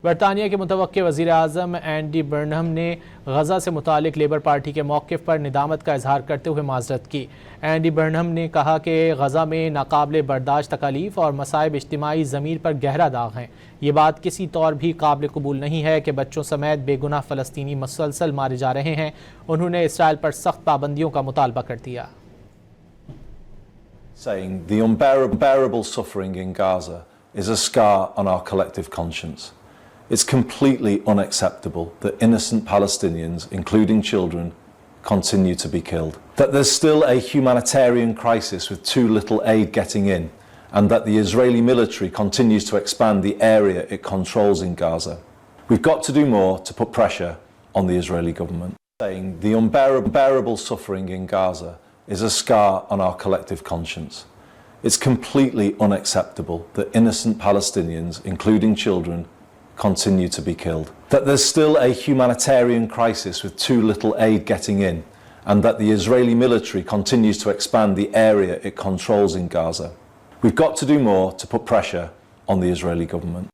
برطانیہ کے متوقع وزیراعظم برنہم نے غزہ سے متعلق لیبر پارٹی کے موقف پر ندامت کا اظہار کرتے ہوئے معذرت کی۔ برنہم نے کہا کہ غزہ میں ناقابل برداشت تکالیف اور مصائب اجتماعی ضمیر پر گہرا داغ ہیں۔ یہ بات کسی طور بھی قابل قبول نہیں ہے کہ بچوں سمیت بے گناہ فلسطینی مسلسل مارے جا رہے ہیں۔ انہوں نے اسرائیل پر سخت پابندیوں کا مطالبہ کر دیا۔ Saying the unbearable suffering in Gaza is a scar on our collective conscience. It's completely unacceptable that innocent Palestinians, including children, continue to be killed. That there's still a humanitarian crisis with too little aid getting in, and that the Israeli military continues to expand the area it controls in Gaza. We've got to do more to put pressure on the Israeli government. Saying the unbearable suffering in Gaza is a scar on our collective conscience. It's completely unacceptable that innocent Palestinians, including children, continue to be killed. That there's still a humanitarian crisis with too little aid getting in, and that the Israeli military continues to expand the area it controls in Gaza. We've got to do more to put pressure on the Israeli government.